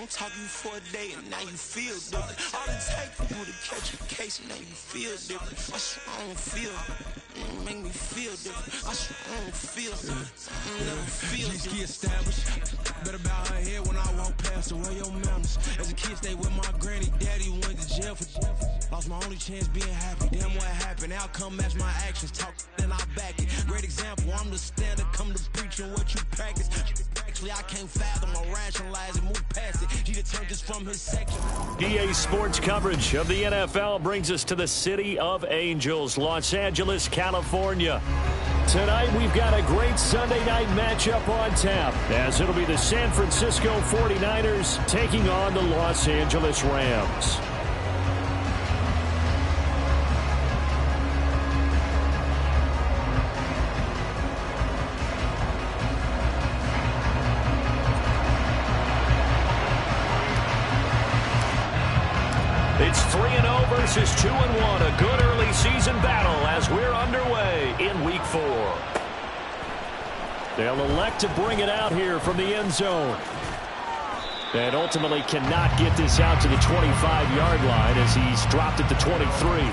don't talk to you for a day and now you feel different. All it takes for you to catch a case and now you feel different. I swear I don't feel different. Make me feel different. I swear I don't feel different. I never feel different. Get established. Better bow her head when I walk past her. Where your manners? As a kid, stay with my granny. Daddy went to jail for lost my only chance being happy. Damn, what happened? Outcome match my actions. Talk then I back it. Great example. I'm the standard. Come to preaching what you practice. Actually, I can't fathom or rationalize it. Move past it. He turned this from his section. EA Sports coverage of the NFL brings us to the City of Angels, Los Angeles, California. Tonight, we've got a great Sunday night matchup on tap, as it'll be the San Francisco 49ers taking on the Los Angeles Rams. It's 3-0 versus 2-1, a good early season battle as we're underway in Week 4. They'll elect to bring it out here from the end zone. And ultimately cannot get this out to the 25-yard line as he's dropped at the 23.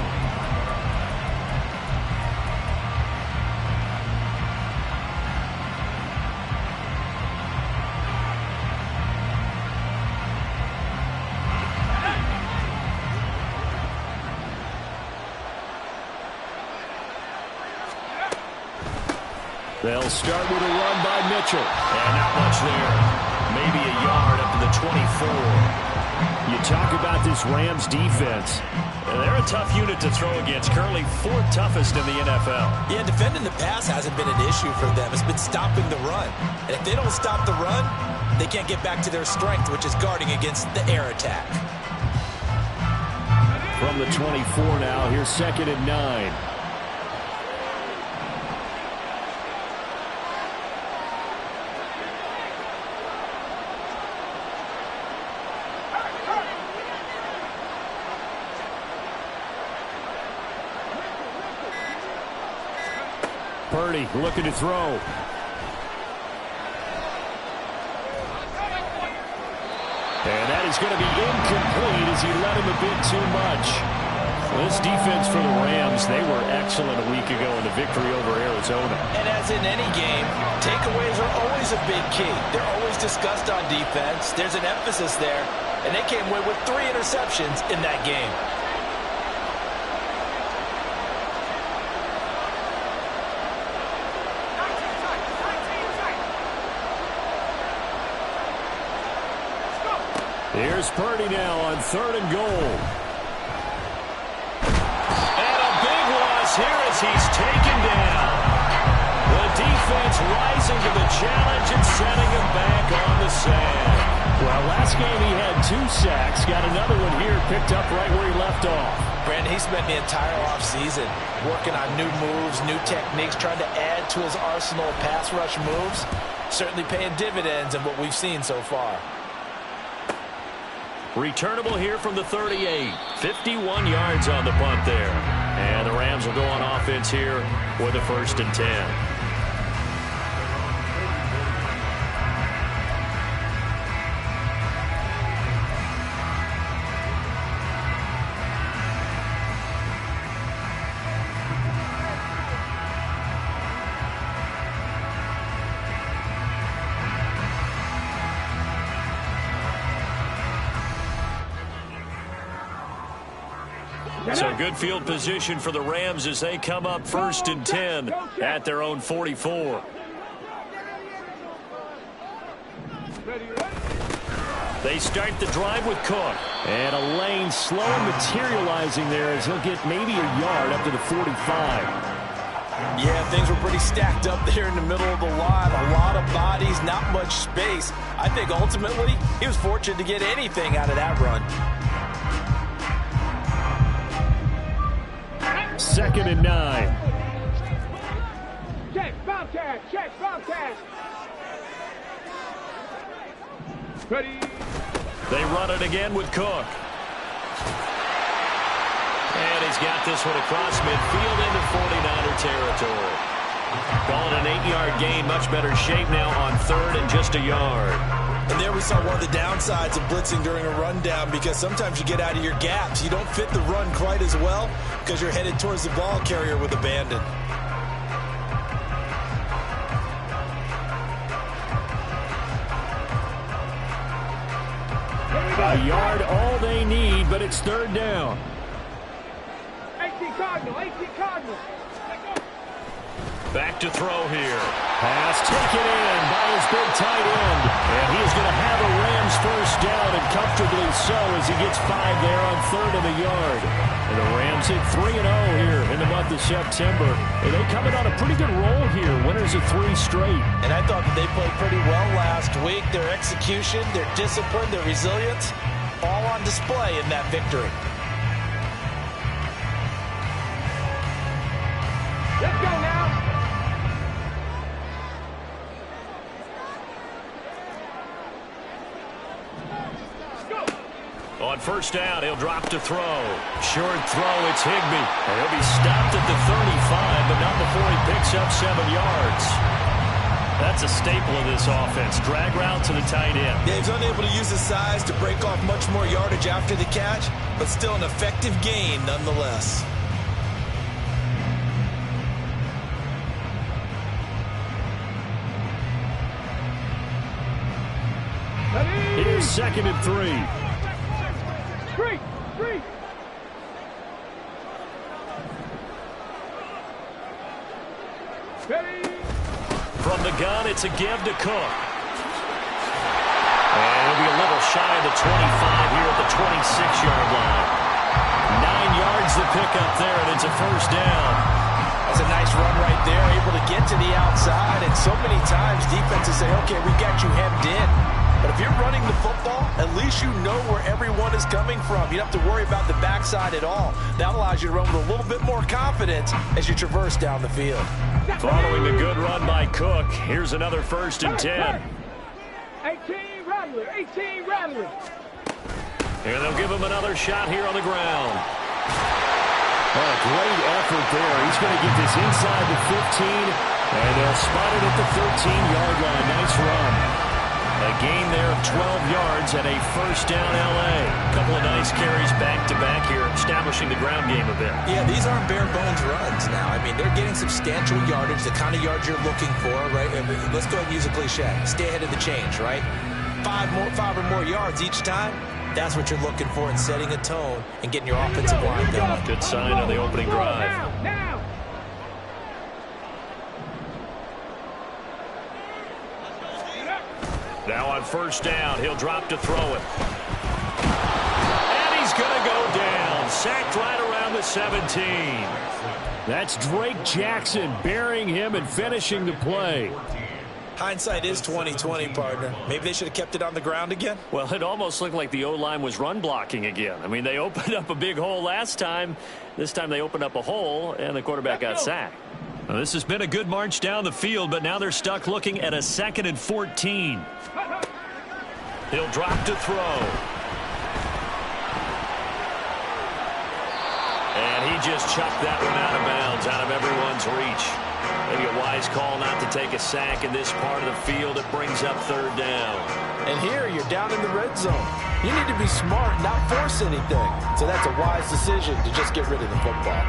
They'll start with a run by Mitchell. And not much there. Maybe a yard up to the 24. You talk about this Rams defense. They're a tough unit to throw against. Currently fourth toughest in the NFL. Yeah, defending the pass hasn't been an issue for them. It's been stopping the run. And if they don't stop the run, they can't get back to their strength, which is guarding against the air attack. From the 24 now, here's 2nd and 9. Purdy looking to throw. And that is going to be incomplete as he led him a bit too much. This defense for the Rams, they were excellent a week ago in the victory over Arizona. And as in any game, takeaways are always a big key. They're always discussed on defense. There's an emphasis there. And they came away with 3 interceptions in that game. Here's Purdy now on 3rd and goal. And a big loss here as he's taken down. The defense rising to the challenge and sending him back on the sand. Well, last game he had 2 sacks. Got another one here picked up right where he left off. Brandon, he spent the entire offseason working on new moves, new techniques, trying to add to his arsenal of pass rush moves. Certainly paying dividends in what we've seen so far. Returnable here from the 38. 51 yards on the punt there. And the Rams will go on offense here with a 1st and 10. So good field position for the Rams as they come up 1st and 10 at their own 44. They start the drive with Cook. And a lane slow materializing there as he'll get maybe a yard up to the 45. Yeah, things were pretty stacked up there in the middle of the line. A lot of bodies, not much space. I think ultimately he was fortunate to get anything out of that run. 2nd and 9. Check, Bobcat, check, Bobcat. Ready. They run it again with Cook. And he's got this one across midfield into 49er territory. Call it an 8-yard gain. Much better shape now on third and just a yard. And there we saw one of the downsides of blitzing during a rundown, because sometimes you get out of your gaps. You don't fit the run quite as well because you're headed towards the ball carrier with abandon. A yard all they need, but it's third down. 18 Cardinal, 18 Cardinal. Back to throw here. Pass taken in by his big tight end. And he is going to have a Rams first down, and comfortably so, as he gets 5 there on third and a yard. And the Rams hit 3-0 here in the month of September. And they come in on a pretty good roll here. Winners of 3 straight. And I thought that they played pretty well last week. Their execution, their discipline, their resilience, all on display in that victory. Let's go now. On first down, he'll drop to throw. Short throw, it's Higbee. And he'll be stopped at the 35, but not before he picks up 7 yards. That's a staple of this offense. Drag route to the tight end. Yeah, he's unable to use his size to break off much more yardage after the catch, but still an effective gain nonetheless. Here's 2nd and 3. Street. Ready. From the gun, it's a give to Cook. And he'll be a little shy of the 25 here at the 26-yard line. 9 yards to pick up there, and it's a first down. That's a nice run right there, able to get to the outside. And so many times defenses say, okay, we got you hemmed in. But if you're running the football, at least you know where everyone is coming from. You don't have to worry about the backside at all. That allows you to run with a little bit more confidence as you traverse down the field. Following the good run by Cook, here's another 1st and 10. 18 Rattler, 18 Rattler. And they'll give him another shot here on the ground. Oh, great effort there. He's going to get this inside the 15, and they'll spot it at the 13-yard line. Nice run. A gain there of 12 yards and a first down L.A. A couple of nice carries back-to-back here, establishing the ground game a bit. Yeah, these aren't bare-bones runs now. I mean, they're getting substantial yardage, the kind of yards you're looking for, right? I mean, let's go ahead and use a cliche. Stay ahead of the change, right? 5 or more yards each time. That's what you're looking for in setting a tone and getting your offensive line going. Good sign on the opening drive. Now. Now on first down, he'll drop to throw it. And he's going to go down. Sacked right around the 17. That's Drake Jackson burying him and finishing the play. Hindsight is 20/20, partner. Maybe they should have kept it on the ground again. Well, it almost looked like the O-line was run blocking again. I mean, they opened up a big hole last time. This time they opened up a hole, and the quarterback got sacked. Well, this has been a good march down the field, but now they're stuck looking at a 2nd and 14. He'll drop to throw. And he just chucked that one out of bounds, out of everyone's reach. Maybe a wise call not to take a sack in this part of the field. It brings up third down. And here you're down in the red zone. You need to be smart, not force anything. So that's a wise decision to just get rid of the football.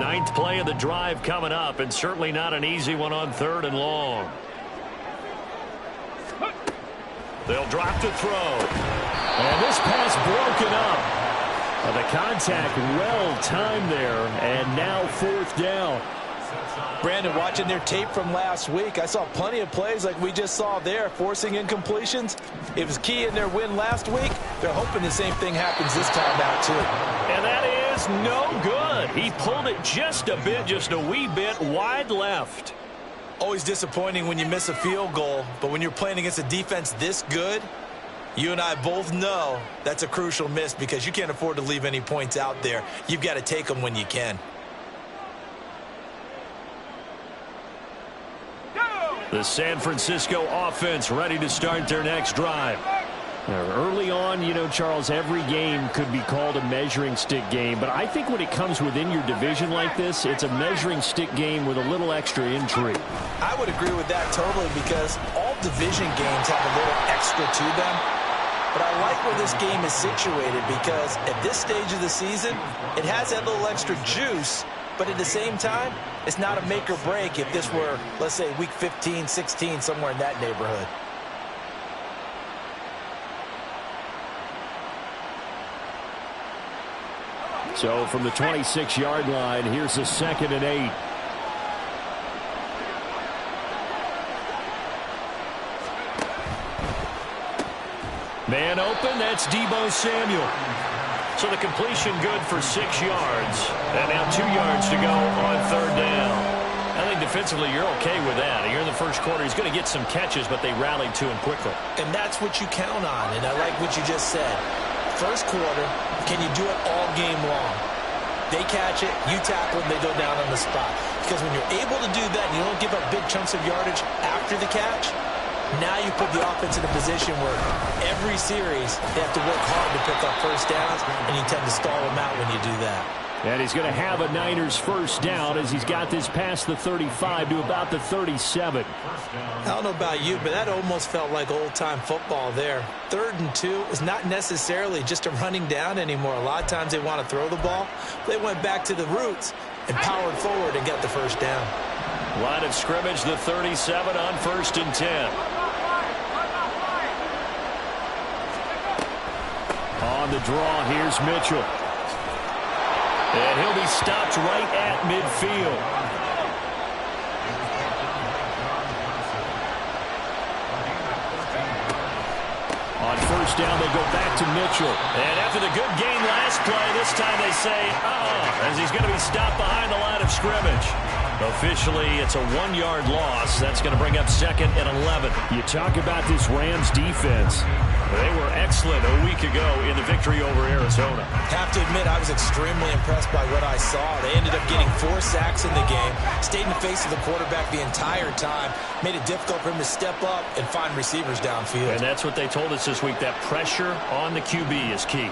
Ninth play of the drive coming up, and certainly not an easy one on 3rd and long. They'll drop to throw. And this pass broken up. The contact well timed there, and now 4th down. Brandon, watching their tape from last week, I saw plenty of plays like we just saw there, forcing incompletions. It was key in their win last week. They're hoping the same thing happens this time out, too. And that is no good. He pulled it just a bit, just a wee bit wide left. Always disappointing when you miss a field goal, but when you're playing against a defense this good, you and I both know that's a crucial miss because you can't afford to leave any points out there. You've got to take them when you can. The San Francisco offense ready to start their next drive. Early on, you know, Charles, every game could be called a measuring stick game. But I think when it comes within your division like this, it's a measuring stick game with a little extra intrigue. I would agree with that totally because all division games have a little extra to them. But I like where this game is situated because at this stage of the season, it has that little extra juice. But at the same time, it's not a make or break if this were, let's say, week 15, 16, somewhere in that neighborhood. So from the 26-yard line, here's a 2nd and 8. Man open, that's Deebo Samuel. So the completion good for 6 yards. And now 2 yards to go on 3rd down. I think defensively you're okay with that. Here in the first quarter, he's going to get some catches, but they rallied to him quickly. And that's what you count on, and I like what you just said. First quarter, can you do it all game long? They catch it, you tackle them, they go down on the spot. Because when you're able to do that and you don't give up big chunks of yardage after the catch, now you put the offense in a position where every series they have to work hard to pick up first downs, and you tend to stall them out when you do that. And he's going to have a Niners first down as he's got this past the 35 to about the 37. I don't know about you, but that almost felt like old-time football there. 3rd and 2 is not necessarily just a running down anymore. A lot of times they want to throw the ball. They went back to the roots and powered forward and got the first down. Line of scrimmage, the 37 on 1st and 10. On the draw, here's Mitchell. And he'll be stopped right at midfield. On 1st down, they go back to Mitchell. And after the good game last play, this time they say, as he's going to be stopped behind the line of scrimmage. Officially, it's a 1-yard loss. That's going to bring up 2nd and 11. You talk about this Rams defense. They were excellent a week ago in the victory over Arizona. Have to admit, I was extremely impressed by what I saw. They ended up getting 4 sacks in the game, stayed in the face of the quarterback the entire time, made it difficult for him to step up and find receivers downfield. And that's what they told us this week, that pressure on the QB is key.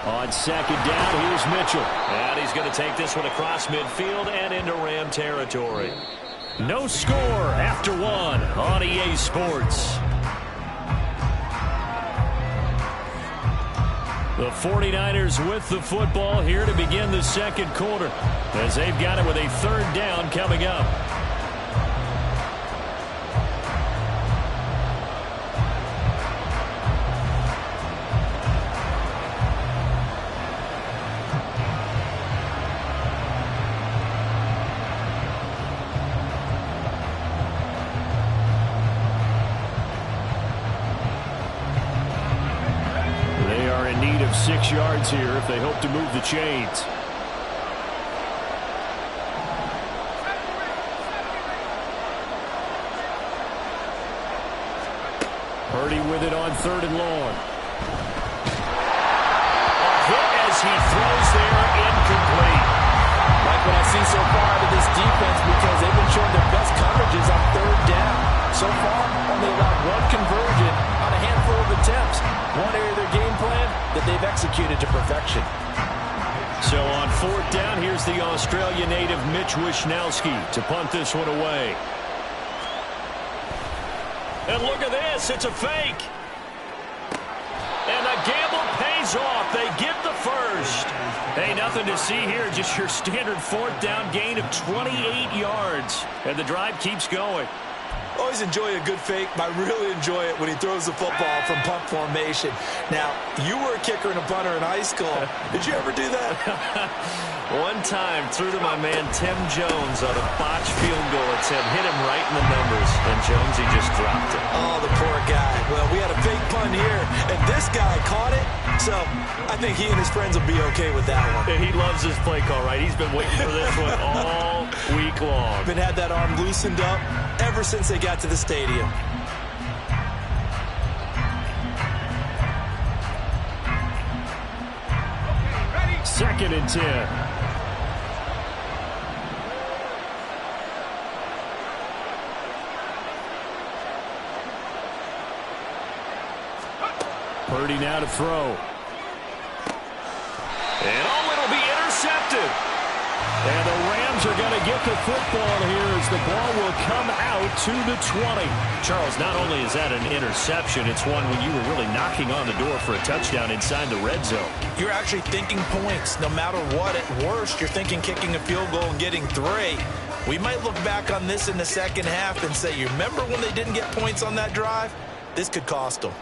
On 2nd down, here's Mitchell. And he's going to take this one across midfield and into Ram territory. No score after 1 on EA Sports. The 49ers with the football here to begin the 2nd quarter as they've got it with a 3rd down coming up. They are in need of 6 yards here if they hope to move the chains. Purdy with it on 3rd and long. A hit as he throws there, incomplete. Like what I see so far out of this defense because they've been showing their best coverages on 3rd down. So far, only allowed 1 conversion on a handful of attempts. One area of their game plan that they've executed to perfection. So on 4th down, here's the Australia native Mitch Wishnowsky to punt this one away. And look at this, it's a fake. And the gamble pays off. They get the first. Hey, nothing to see here, just your standard 4th down gain of 28 yards. And the drive keeps going. Always enjoy a good fake, but I really enjoy it when he throws the football from punt formation. Now, you were a kicker and a punter in high school. Did you ever do that? One time, threw to my man Tim Jones on a botched field goal attempt. Hit him right in the numbers, and Jonesy just dropped it. Oh, the poor guy. Well, we had a fake punt here, and this guy caught it, so I think he and his friends will be okay with that one. And he loves his play call, right? He's been waiting for this one all week long. Been had that arm loosened up ever since they got to the stadium. Ready? 2nd and 10. Purdy now to throw. And it'll be intercepted. And the Rams are going to get the football here as the ball will come out to the 20. Charles, not only is that an interception, it's one when you were really knocking on the door for a touchdown inside the red zone. You're actually thinking points. No matter what, at worst, you're thinking kicking a field goal and getting 3. We might look back on this in the second half and say, you remember when they didn't get points on that drive? This could cost them.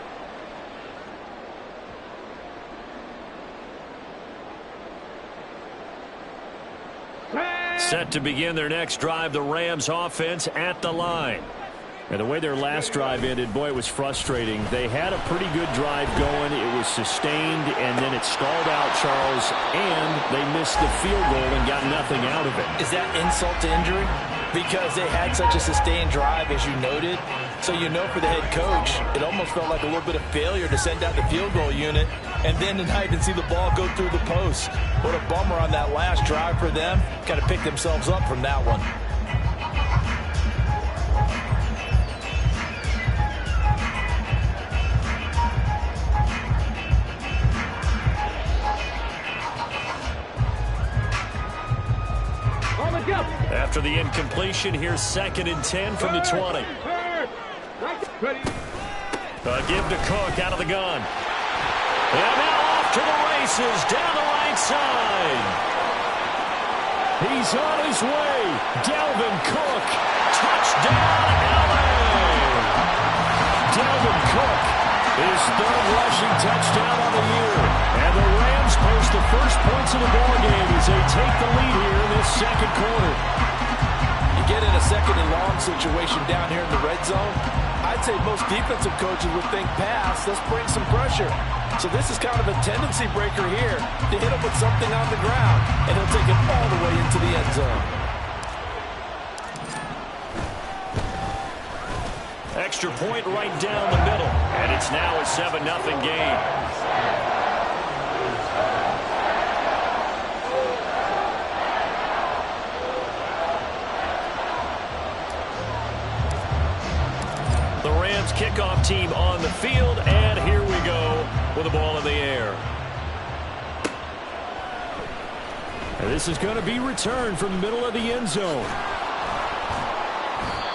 Set to begin their next drive, the Rams offense at the line. And the way their last drive ended, boy, it was frustrating. They had a pretty good drive going. It was sustained, and then it stalled out, Charles, and they missed the field goal and got nothing out of it. Is that insult to injury? Because they had such a sustained drive, as you noted. So you know for the head coach, it almost felt like a little bit of failure to send out the field goal unit and then tonight and see the ball go through the post. What a bummer on that last drive for them. Kind of pick themselves up from that one. After the incompletion, here's 2nd and 10 from the 20. A give to Cook out of the gun. And now off to the races down the right side. He's on his way. Dalvin Cook. Touchdown, LA. Dalvin Cook, his 3rd rushing touchdown on the year. And the Rams post the first points of the ball game as they take the lead here in this second quarter. Get in a 2nd and long situation down here in the red zone, I'd say most defensive coaches would think pass, let's bring some pressure. So this is kind of a tendency breaker here to hit him with something on the ground, and he'll take it all the way into the end zone. Extra point right down the middle, and it's now a 7-0 game. Kickoff team on the field, and here we go with the ball in the air. And this is going to be returned from the middle of the end zone.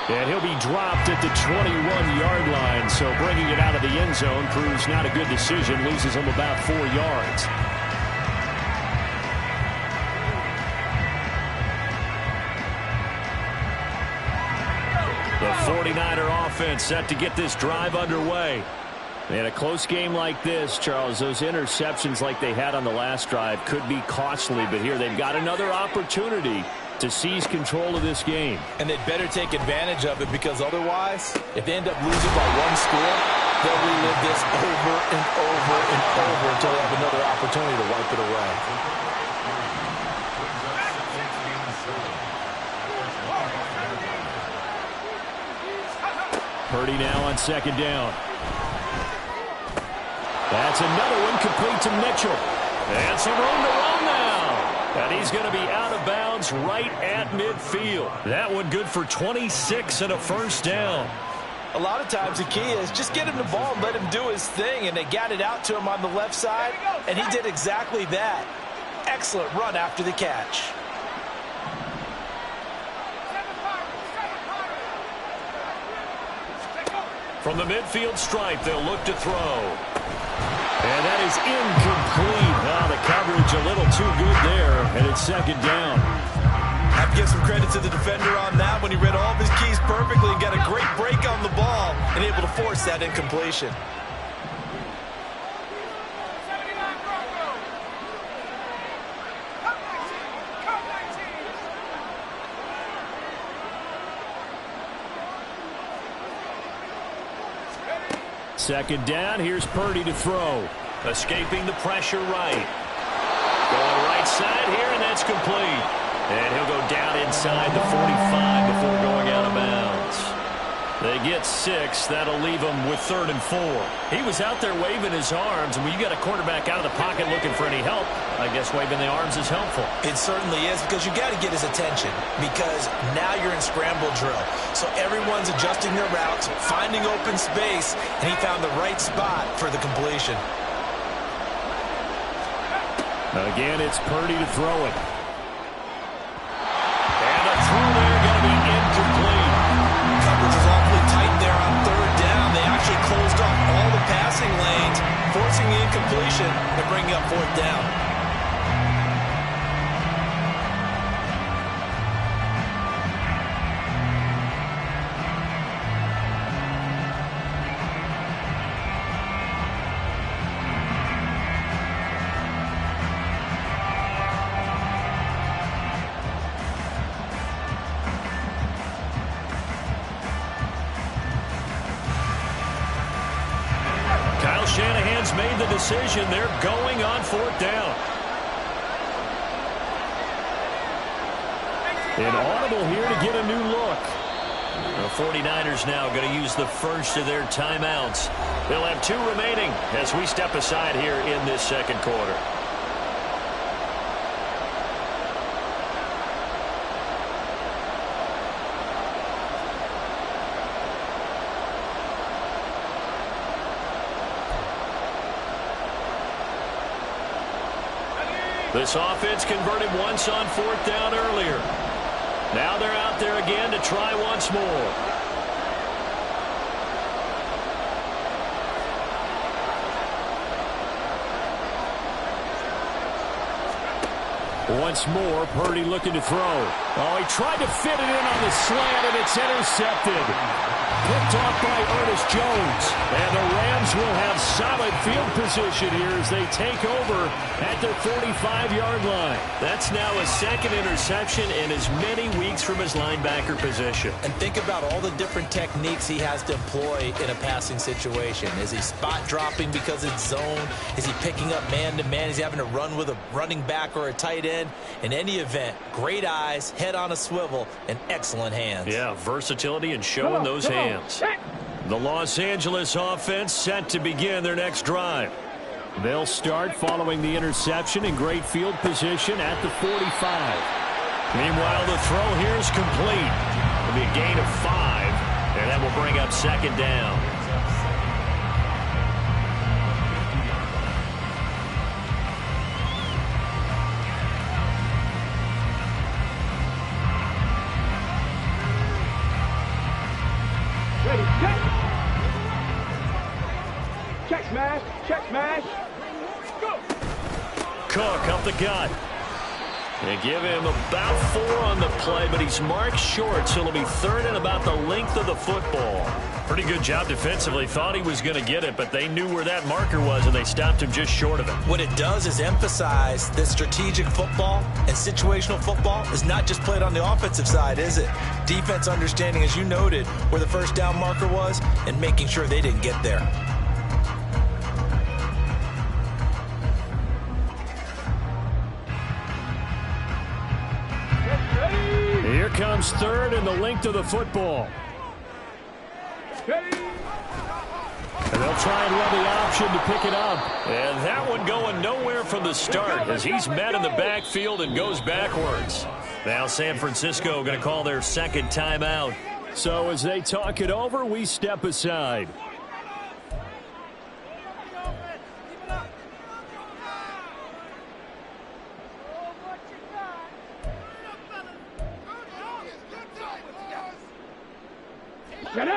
And he'll be dropped at the 21-yard line, so bringing it out of the end zone proves not a good decision, loses him about 4 yards. The 49er offense set to get this drive underway. In a close game like this, Charles, those interceptions like they had on the last drive could be costly, but here they've got another opportunity to seize control of this game. And they'd better take advantage of it, because otherwise, if they end up losing by 1 score, they'll relive this over and over and over until they have another opportunity to wipe it away. Purdy now on 2nd down. That's another one complete to Mitchell. And some room to run now. And he's going to be out of bounds right at midfield. That one good for 26 and a first down. A lot of times the key is just get him the ball and let him do his thing. And they got it out to him on the left side, and he did exactly that. Excellent run after the catch. From the midfield stripe, they'll look to throw. And that is incomplete. Oh, the coverage a little too good there, and it's 2nd down. I have to give some credit to the defender on that when he read all of his keys perfectly and got a great break on the ball and able to force that incompletion. Second down, here's Purdy to throw. Escaping the pressure right. Going right side here, and that's complete. And he'll go down inside the 45 before going out of bounds. They get 6. That'll leave him with 3rd and 4. He was out there waving his arms, and when you got a quarterback out of the pocket looking for any help, I guess waving the arms is helpful. It certainly is, because you got to get his attention, because now you're in scramble drill. So everyone's adjusting their routes, finding open space, and he found the right spot for the completion. Again, it's Purdy to throw it. And a throw there going to be incomplete. Coverage is awfully tight there on third down. They actually closed off all the passing lanes, forcing the incompletion and bringing up fourth down. Shanahan's made the decision. They're going on fourth down. An audible here to get a new look. The 49ers now going to use the first of their timeouts. They'll have 2 remaining as we step aside here in this second quarter. This offense converted once on fourth down earlier. Now they're out there again to try once more. Once more, Purdy looking to throw. Oh, he tried to fit it in on the slant, and it's intercepted. Picked off by Ernest Jones. And the Rams will have solid field position here as they take over at their 45-yard line. That's now a second interception in as many weeks from his linebacker position. And think about all the different techniques he has to employ in a passing situation. Is he spot dropping because it's zone? Is he picking up man-to-man? Is he having to run with a running back or a tight end? In any event, great eyes, head on a swivel, and excellent hands. Yeah, versatility and showing those hands. The Los Angeles offense set to begin their next drive. They'll start following the interception in great field position at the 45. Meanwhile, the throw here is complete. It'll be a gain of 5, and that will bring up second down. Check smash, check smash. Go. Cook up the gut. They give him about 4 on the play, but he's marked short, so it'll be third and about the length of the football. Pretty good job defensively. Thought he was going to get it, but they knew where that marker was, and they stopped him just short of it. What it does is emphasize that strategic football and situational football is not just played on the offensive side, is it? Defense understanding, as you noted, where the first down marker was and making sure they didn't get there. Here comes third and the length of the football. Ready. And they'll try and run the option to pick it up. And that one going nowhere from the start as he's met in the backfield and goes backwards. Now San Francisco going to call their second timeout. So as they talk it over, we step aside.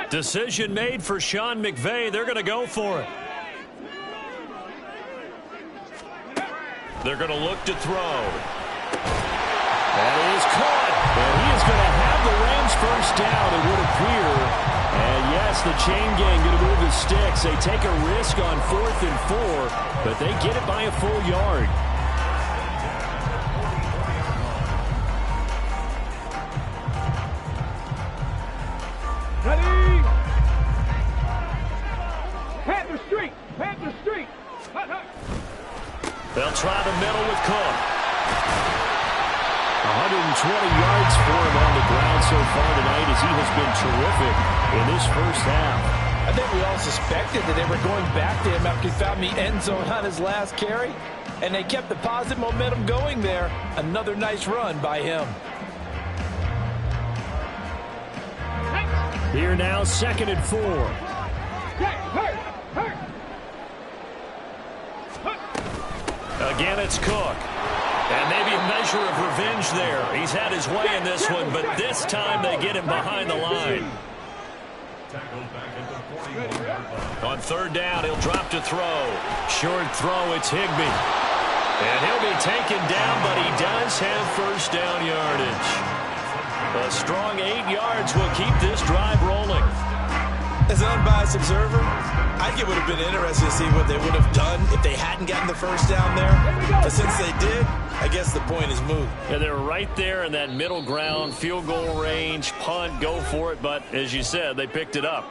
Decision made for Sean McVay. They're going to go for it. They're going to look to throw. That is caught. And he is going to have the Rams first down, it would appear. And yes, the chain gang going to move the sticks. They take a risk on 4th and 4, but they get it by a full yard. Ready. Panther Street, Panther Street. Hut, hut. They'll try the middle with Cook. 120 yards for him on the ground so far tonight as he has been terrific in this first half. I think we all suspected that they were going back to him after he found the end zone on his last carry. and they kept the positive momentum going there. Another nice run by him. Here now, 2nd and 4. Again, it's Cook. And maybe a measure of revenge there. He's had his way in this one, but this time they get him behind the line. On 3rd down, he'll drop to throw. Short throw, it's Higbee. And he'll be taken down, but he does have 1st down yardage. A strong 8 yards will keep this drive rolling. As an unbiased observer, I think it would have been interesting to see what they would have done if they hadn't gotten the 1st down there. But since they did, I guess the point is moot. Yeah, they're right there in that middle ground, field goal range, punt, go for it. But as you said, they picked it up.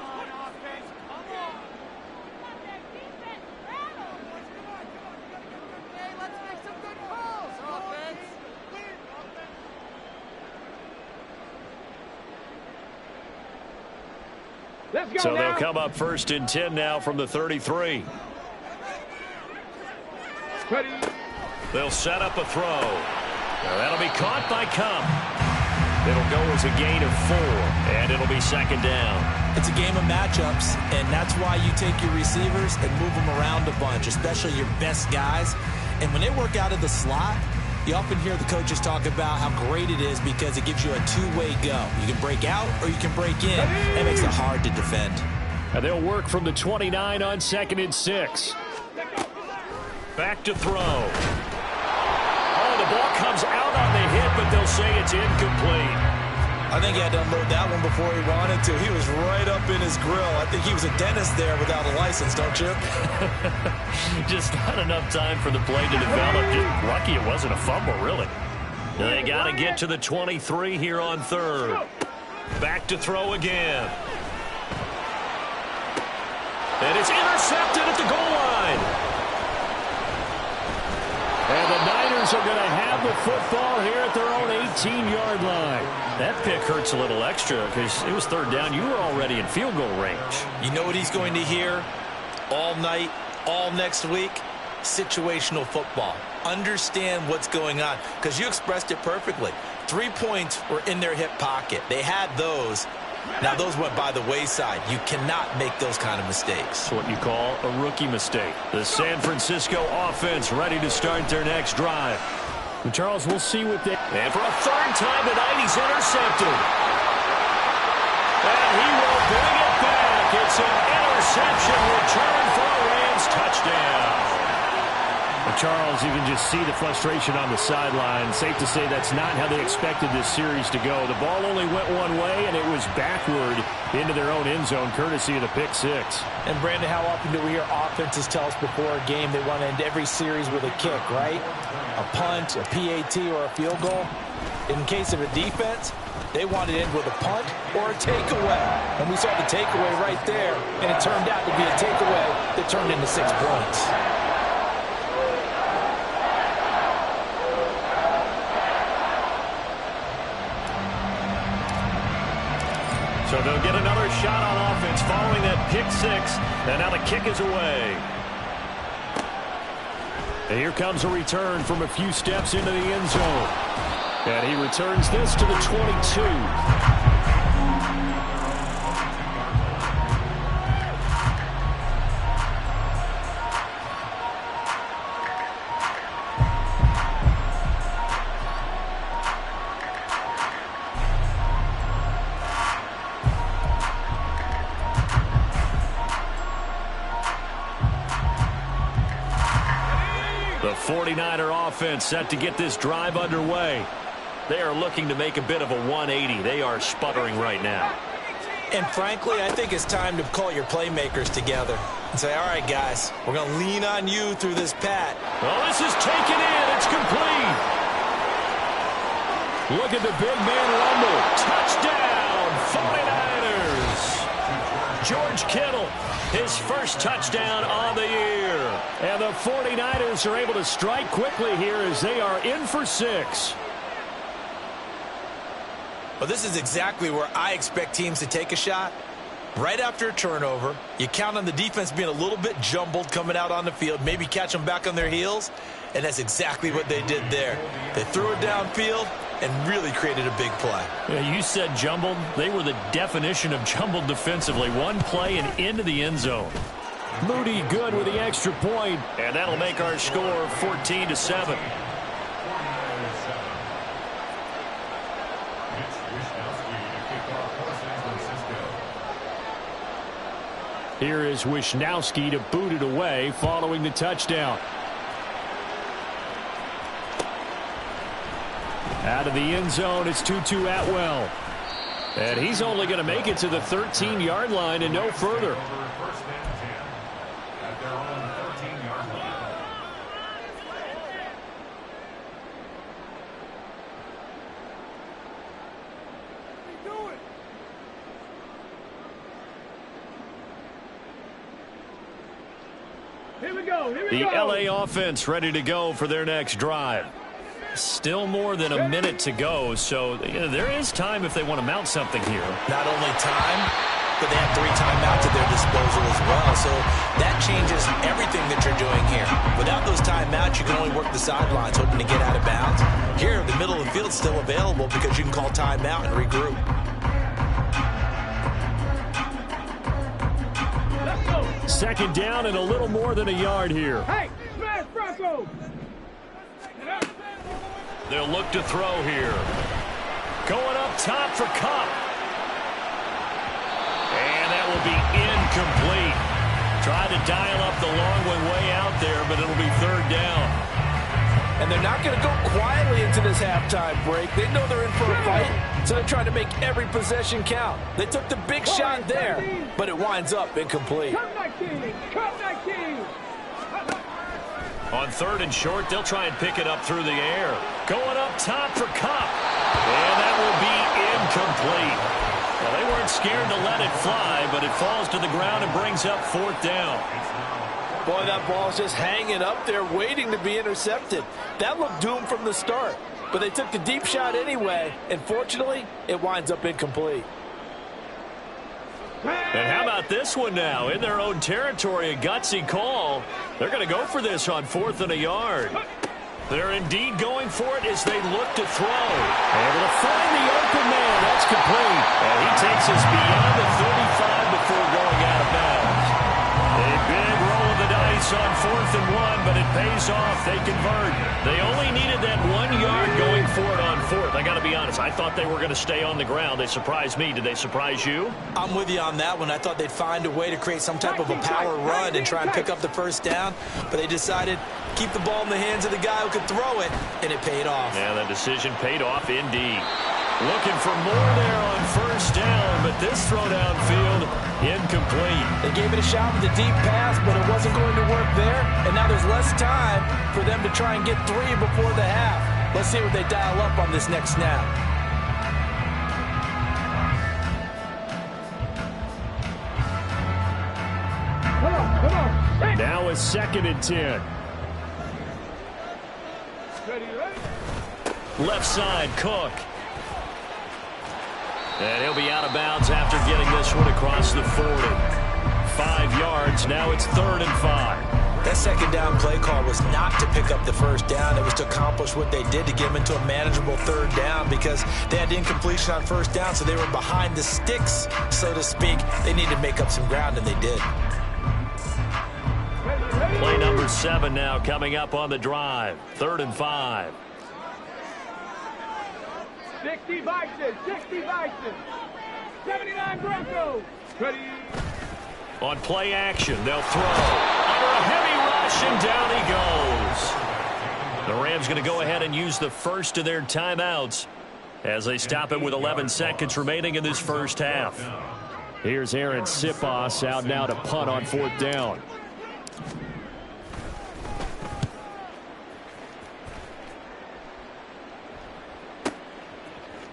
So they'll come up 1st and 10 now from the 33. They'll set up a throw. Now that'll be caught by Kupp. It'll go as a gain of 4, and it'll be 2nd down. It's a game of matchups, and that's why you take your receivers and move them around a bunch, especially your best guys. And when they work out of the slot, you often hear the coaches talk about how great it is because it gives you a two-way go. You can break out or you can break in. That makes it hard to defend. And they'll work from the 29 on 2nd and 6. Back to throw. Oh, the ball comes out on the hit, but they'll say it's incomplete. I think he had to unload that one before he wanted to. He was right up in his grill. I think he was a dentist there without a license, don't you? Just not enough time for the play to develop. Just lucky it wasn't a fumble, really. They got to get to the 23 here on 3rd. Back to throw again. And it's intercepted at the goal line. And the Niners are going to have the football here at their own 18-yard line. That pick hurts a little extra because it was 3rd down. You were already in field goal range. You know what he's going to hear all night, all next week? Situational football. Understand what's going on because you expressed it perfectly. 3 points were in their hip pocket. They had those. Now, those went by the wayside. You cannot make those kind of mistakes. It's what you call a rookie mistake. The San Francisco offense ready to start their next drive. And Charles, we'll see what they... And for a 3rd time tonight, he's intercepted. And he will bring it back. It's an interception return for a Rams touchdown. Well, Charles, you can just see the frustration on the sideline. Safe to say that's not how they expected this series to go. The ball only went one way, and it was backward into their own end zone, courtesy of the pick 6. And, Brandon, how often do we hear offenses tell us before a game they want to end every series with a kick, right? A punt, a PAT, or a field goal. In case of a defense, they want to end with a punt or a takeaway. And we saw the takeaway right there, and it turned out to be a takeaway that turned into 6 points. So they'll get another shot on offense following that pick 6. And now the kick is away. And here comes a return from a few steps into the end zone. And he returns this to the 22. The 49er offense set to get this drive underway. They are looking to make a bit of a 180. They are sputtering right now. And frankly, I think it's time to call your playmakers together and say, all right, guys, we're going to lean on you through this pat. Well, this is taken in. It's complete. Look at the big man rumble. Touchdown, 49ers. George Kittle, his first touchdown on the year. And the 49ers are able to strike quickly here as they are in for 6. Well, this is exactly where I expect teams to take a shot. Right after a turnover, you count on the defense being a little bit jumbled coming out on the field, maybe catch them back on their heels, and that's exactly what they did there. They threw it downfield and really created a big play. Yeah, you said jumbled. They were the definition of jumbled defensively. One play and into the end zone. Moody good with the extra point, and that'll make our score 14-7. Here is Wisnowski to boot it away following the touchdown. Out of the end zone, it's Tutu Atwell. And he's only going to make it to the 13-yard line and no further. The LA offense ready to go for their next drive. Still more than a minute to go, so there is time if they want to mount something here. Not only time, but they have 3 timeouts at their disposal as well, so that changes everything that you're doing here. Without those timeouts, you can only work the sidelines, hoping to get out of bounds. Here, the middle of the field is still available because you can call timeout and regroup. Second down and a little more than a yard here. Hey, smash Bronco! They'll look to throw here. Going up top for Kupp. And that will be incomplete. Try to dial up the long one way out there, but it'll be third down. And they're not going to go quietly into this halftime break. They know they're in for a fight, so they're trying to make every possession count. They took the big shot there, but it winds up incomplete. On third and short, they'll try and pick it up through the air. Going up top for Kupp. And that will be incomplete. Well, they weren't scared to let it fly, but it falls to the ground and brings up fourth down. Boy, that ball's just hanging up there waiting to be intercepted. That looked doomed from the start, but they took the deep shot anyway, and fortunately, it winds up incomplete. And how about this one now? In their own territory, a gutsy call. They're going to go for this on 4th and a yard. They're indeed going for it as they look to throw. Able to find the open man. That's complete. And he takes us beyond the 35 before going out of bounds. A big roll of the dice on 4th and 1, but it pays off. They convert. They only needed that 1 yard going for it on 4th. I got to be honest. I thought they were going to stay on the ground. They surprised me. Did they surprise you? I'm with you on that one. I thought they'd find a way to create some type of a power run and try and pick up the first down, but they decided keep the ball in the hands of the guy who could throw it, and it paid off. Yeah, that decision paid off indeed. Looking for more there on first down, but this throw downfield, incomplete. They gave it a shot with a deep pass, but it wasn't going to work there, and now there's less time for them to try and get 3 before the half. Let's see what they dial up on this next snap. Come on. Hey. Now a 2nd and 10. Ready. Left side, Cook. And he'll be out of bounds after getting this one across the 40. 5 yards, now it's 3rd and 5. That second down play call was not to pick up the first down. It was to accomplish what they did to get them into a manageable 3rd down because they had incompletion on first down, so they were behind the sticks, so to speak. They needed to make up some ground, and they did. Play number 7 now coming up on the drive. 3rd and 5. 60 Bison, 60 Bison. 79 Broncos. Ready. On play action, they'll throw. Under a heavy rush, and down he goes. The Rams going to go ahead and use the first of their timeouts as they stop it with 11 seconds remaining in this first half. Here's Aaron Siposs out now to punt on 4th down.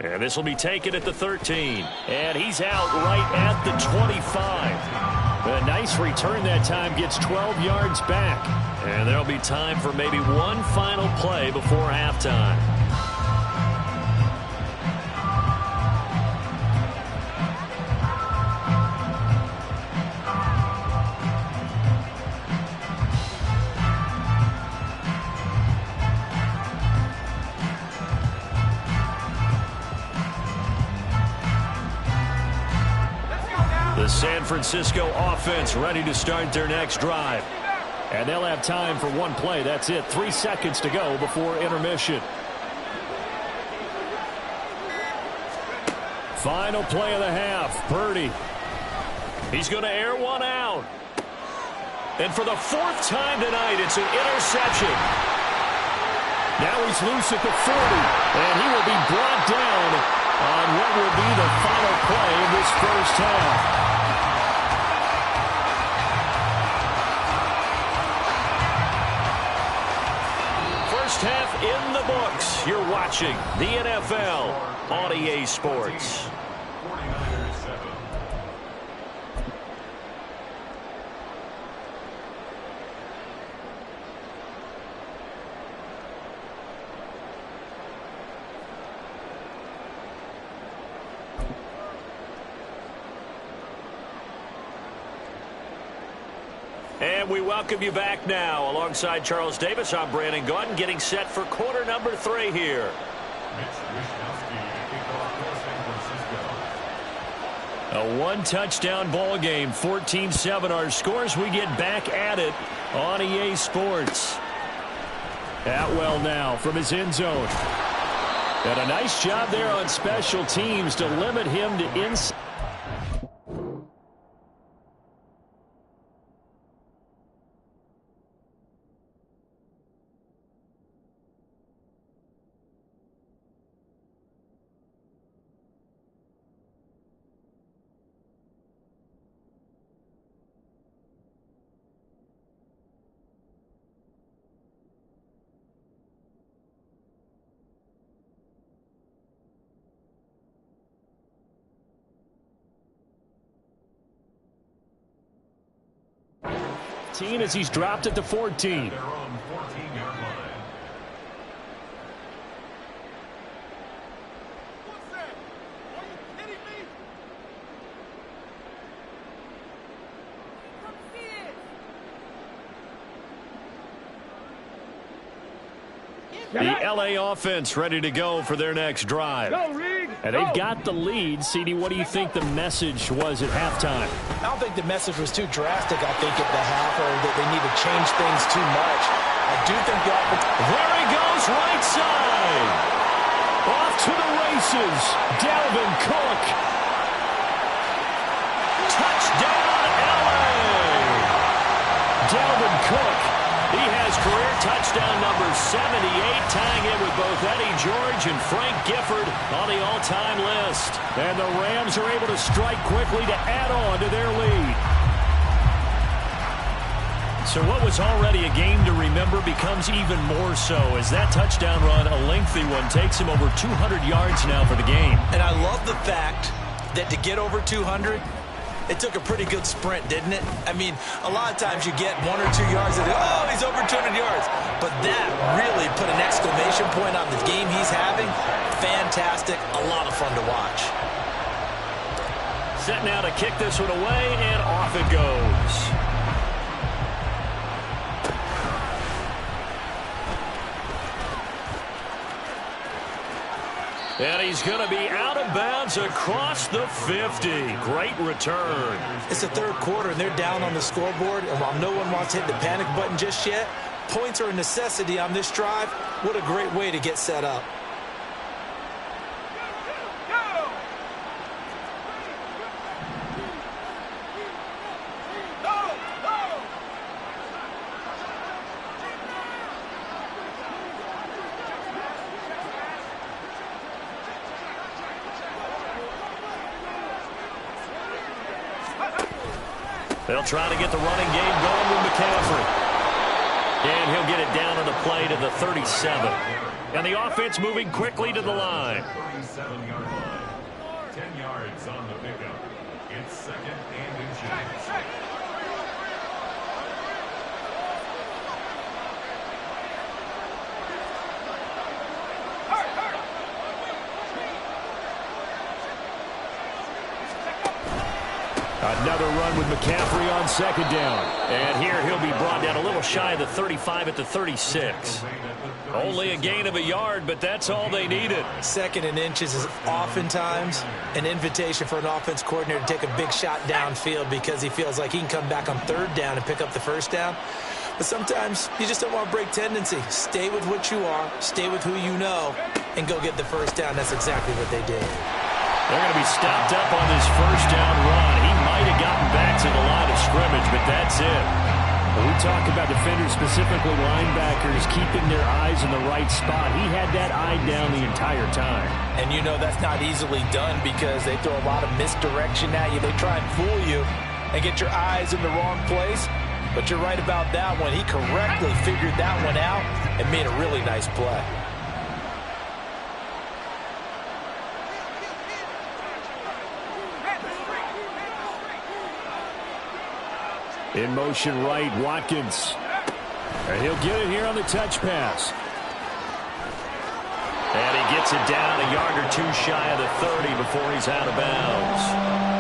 And this will be taken at the 13. And he's out right at the 25. A nice return that time, gets 12 yards back. And there'll be time for maybe one final play before halftime. The San Francisco offense ready to start their next drive. And they'll have time for one play. That's it. 3 seconds to go before intermission. Final play of the half. Purdy. He's going to air one out. And for the 4th time tonight, it's an interception. Now he's loose at the 40. And he will be brought down on what will be the final play of this first half. Half in the books. You're watching the NFL on EA Sports. And we welcome you back now. Alongside Charles Davis, I'm Brandon Gaudin, getting set for quarter number 3 here. A one-touchdown ball game, 14-7 our scores. We get back at it on EA Sports. Atwell now from his end zone. And a nice job there on special teams to limit him to inside. As he's dropped at the 14. Their own 14-yard line. What's that? Are you kidding me? Come see it. The LA offense ready to go for their next drive. Go, Reed. And they've got the lead. CD, what do you think the message was at halftime? I don't think the message was too drastic, I think, at the half, or that they need to change things too much. I do think the offense... There he goes, right side. Off to the races. Dalvin Cook. Touchdown, LA. Dalvin Cook. He has career touchdown number 78, tying it with both Eddie George and Frank Gifford on the all-time list. And the Rams are able to strike quickly to add on to their lead. So what was already a game to remember becomes even more so as that touchdown run, a lengthy one, takes him over 200 yards now for the game. And I love the fact that to get over 200, it took a pretty good sprint, didn't it? I mean, a lot of times you get 1 or 2 yards and oh, he's over 200 yards. But that really put an exclamation point on the game he's having. Fantastic. A lot of fun to watch. Set now to kick this one away, and off it goes. And he's going to be out of bounds across the 50. Great return. It's the 3rd quarter, and they're down on the scoreboard. And while no one wants to hit the panic button just yet, points are a necessity on this drive. What a great way to get set up. They'll try to get the running game going with McCaffrey. And he'll get it down on the play to the 37. And the offense moving quickly to the line. 37-yard line. 10 yards on the pickup. It's 2nd and inches. Another run with McCaffrey on second down. And here he'll be brought down a little shy of the 35 at the 36. Only a gain of a yard, but that's all they needed. Second and inches is oftentimes an invitation for an offense coordinator to take a big shot downfield because he feels like he can come back on third down and pick up the first down. But sometimes you just don't want to break tendency. Stay with what you are, stay with who you know, and go get the first down. That's exactly what they did. They're going to be stopped up on this first down run. He might have gotten back to the line of scrimmage, but that's it. When we talk about defenders, specifically linebackers, keeping their eyes in the right spot, he had that eye down the entire time. And you know that's not easily done because they throw a lot of misdirection at you. They try and fool you and get your eyes in the wrong place. But you're right about that one. He correctly figured that one out and made a really nice play. In motion right, Watkins. And he'll get it here on the touch pass. And he gets it down a yard or two shy of the 30 before he's out of bounds.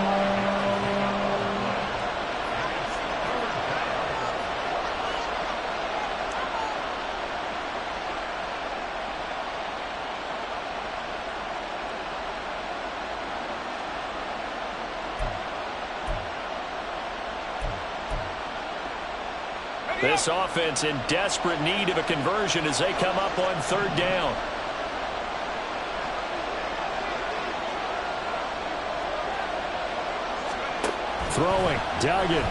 This offense in desperate need of a conversion as they come up on third down. Throwing, Duggan.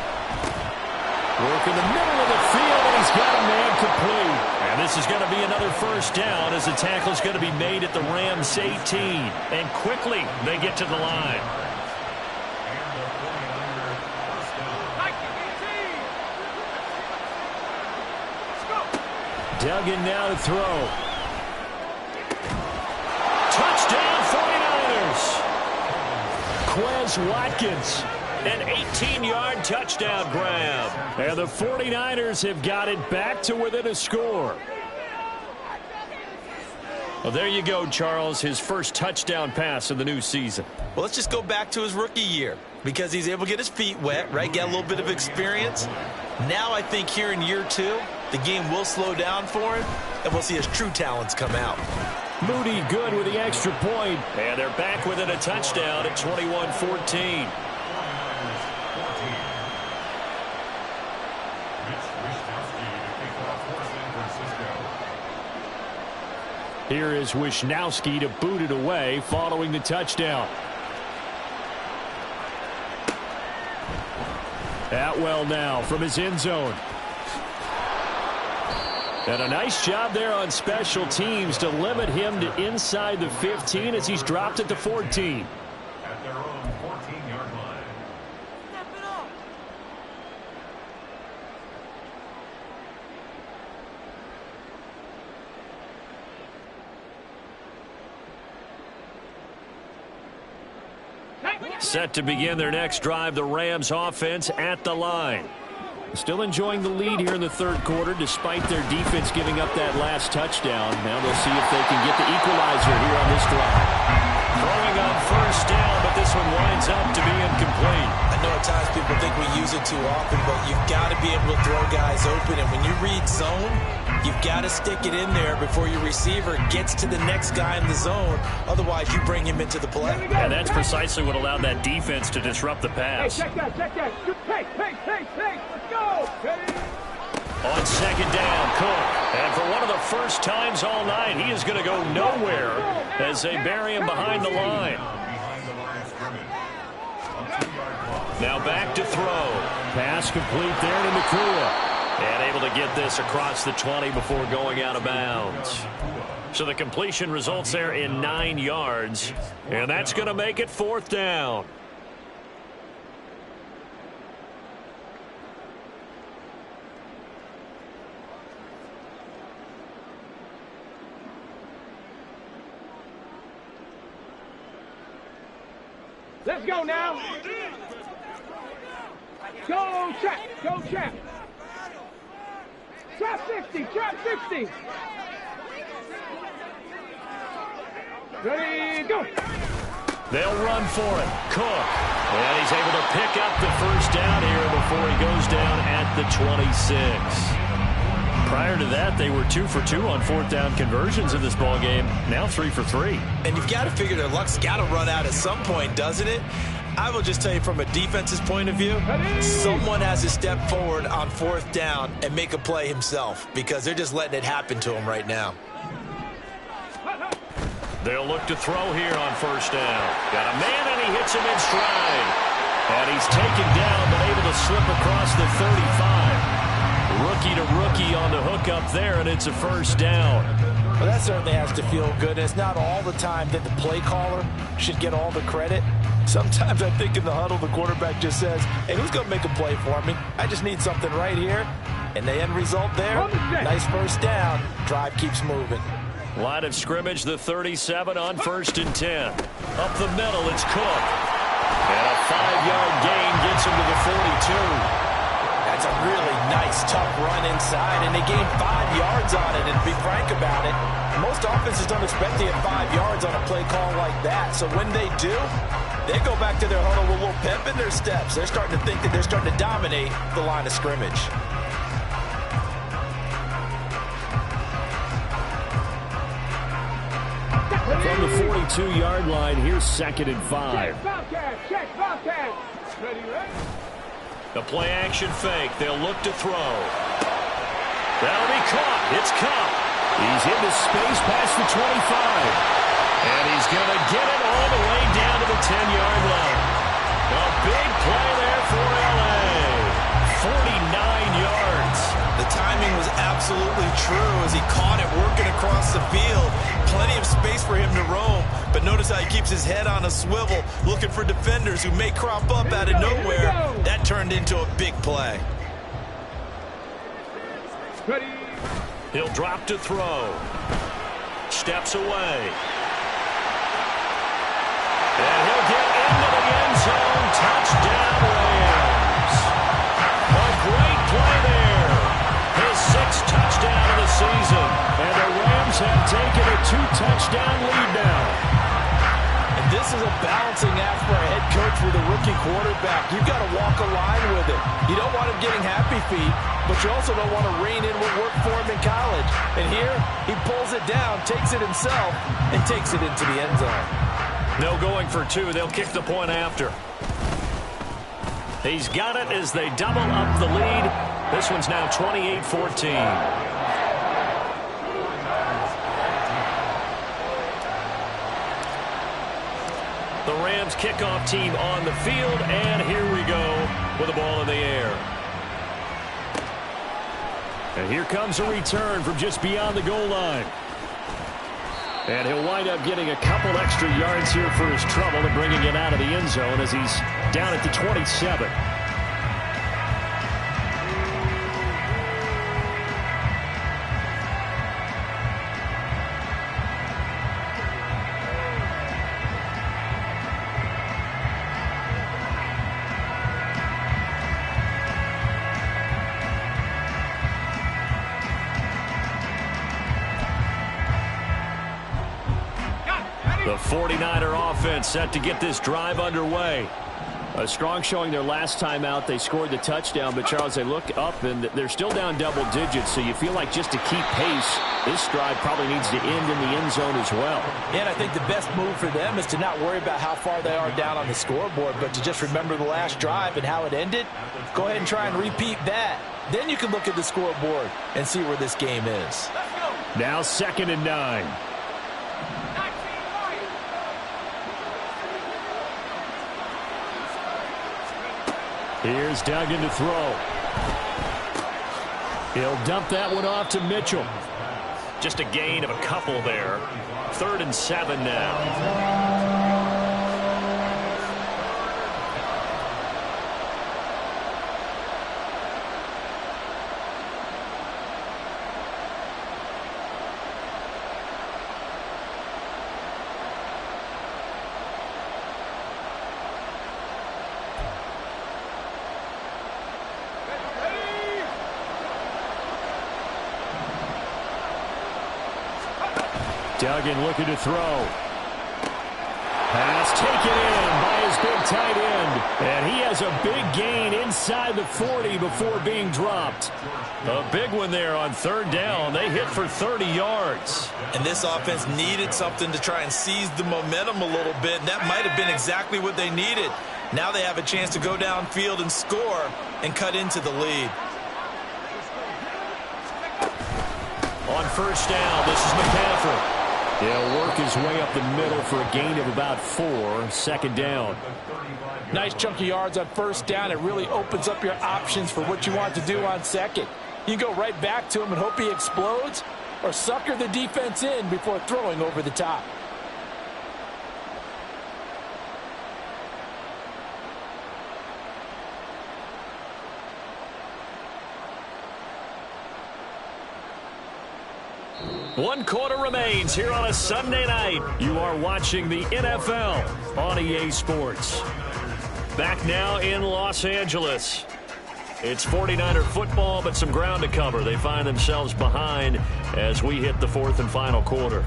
Work in the middle of the field, and he's got a man complete. And this is going to be another first down as the tackle is going to be made at the Rams 18. And quickly, they get to the line. Duggan now to throw. Touchdown 49ers. Quez Watkins. An 18-yard touchdown grab. And the 49ers have got it back to within a score. Well, there you go, Charles. His first touchdown pass of the new season. Well, let's just go back to his rookie year because he's able to get his feet wet, right? Get a little bit of experience. Now I think here in year two, the game will slow down for him, and we'll see his true talents come out. Moody good with the extra point. And they're back within a touchdown at 21-14. Here is Wishnowsky to boot it away following the touchdown. Atwell now from his end zone. And a nice job there on special teams to limit him to inside the 15 as he's dropped at the 14. At their own 14-yard line. Set to begin their next drive, the Rams offense at the line. Still enjoying the lead here in the third quarter despite their defense giving up that last touchdown. Now they'll see if they can get the equalizer here on this drive. Throwing on first down, but this one winds up to be incomplete. I know at times people think we use it too often, but you've got to be able to throw guys open. And when you read zone, you've got to stick it in there before your receiver gets to the next guy in the zone. Otherwise, you bring him into the play. And that's precisely what allowed that defense to disrupt the pass. Hey, check that, check that. Hey, let's go. On second down, Cook. And for one of the first times all night, he is going to go nowhere as they bury him behind the line. Now back to throw. Pass complete there to Nakua. And able to get this across the 20 before going out of bounds. So the completion results there in 9 yards. And that's going to make it fourth down. Let's go now. Go, Chap. Go, Chap. Trap 60. Trap 60. Ready, go. They'll run for it. Cook. And he's able to pick up the first down here before he goes down at the 26. Prior to that, they were 2 for 2 on fourth down conversions in this ball game. Now 3 for 3. And you've got to figure their luck's got to run out at some point, doesn't it? I will just tell you from a defense's point of view, someone has to step forward on fourth down and make a play himself because they're just letting it happen to him right now. They'll look to throw here on first down. Got a man, and he hits him in stride. And he's taken down, but able to slip across the 35. Rookie to rookie on the hook up there, and it's a first down. Well, that certainly has to feel good. It's not all the time that the play caller should get all the credit. Sometimes I think in the huddle, the quarterback just says, hey, who's going to make a play for me? I just need something right here. And the end result there, nice first down. Drive keeps moving. Line of scrimmage, the 37 on 1st and 10. Up the middle, it's Cook. And a 5-yard gain gets him to the 42. That's a really nice, tough run inside, and they gained 5 yards on it. And to be frank about it, most offenses don't expect to get 5 yards on a play call like that. So when they do, they go back to their huddle with a little pep in their steps. They're starting to think that they're starting to dominate the line of scrimmage. From the 42-yard line, here's 2nd and 5. Check, Bobcat. Ready? The play-action fake. They'll look to throw. That'll be caught. It's Cup. He's into space past the 25. And he's going to get it all the way down to the 10-yard line. A big play there for L.A. 49 yards. The timing was absolutely true as he caught it working across the field. Plenty of space for him to roam. But notice how he keeps his head on a swivel, looking for defenders who may crop up out of nowhere. That turned into a big play. Ready? He'll drop to throw. Steps away. And he'll get into the end zone. Touchdown, Rams. A great play there. His 6th touchdown of the season. And the Rams have taken a 2-touchdown lead now. And this is a balancing act for a head coach with a rookie quarterback. You've got to walk a line with it. You don't want him getting happy feet, but you also don't want to rein in what worked for him in college. And here, he pulls it down, takes it himself, and takes it into the end zone. No going for 2. They'll kick the point after. He's got it as they double up the lead. This one's now 28-14. The Rams kickoff team on the field, and here we go with the ball in the air. And here comes a return from just beyond the goal line. And he'll wind up getting a couple extra yards here for his trouble and bringing it out of the end zone as he's down at the 27. The 49er offense set to get this drive underway. A strong showing their last time out. They scored the touchdown, but Charles, they look up and they're still down double digits, so you feel like just to keep pace, this drive probably needs to end in the end zone as well. And I think the best move for them is to not worry about how far they are down on the scoreboard, but to just remember the last drive and how it ended. Go ahead and try and repeat that. Then you can look at the scoreboard and see where this game is. Now 2nd and 9. Here's Duggan to throw. He'll dump that one off to Mitchell. Just a gain of a couple there. 3rd and 7 now. Duggan looking to throw. Pass taken in by his big tight end. And he has a big gain inside the 40 before being dropped. A big one there on third down. They hit for 30 yards. And this offense needed something to try and seize the momentum a little bit. And that might have been exactly what they needed. Now they have a chance to go downfield and score and cut into the lead. On first down, this is McCaffrey. He'll work his way up the middle for a gain of about 4. Second down. Nice chunky yards on first down. It really opens up your options for what you want to do on second. You can go right back to him and hope he explodes, or sucker the defense in before throwing over the top. One quarter remains here on a Sunday night. You are watching the NFL on EA Sports. Back now in Los Angeles. It's 49er football, but some ground to cover. They find themselves behind as we hit the fourth and final quarter.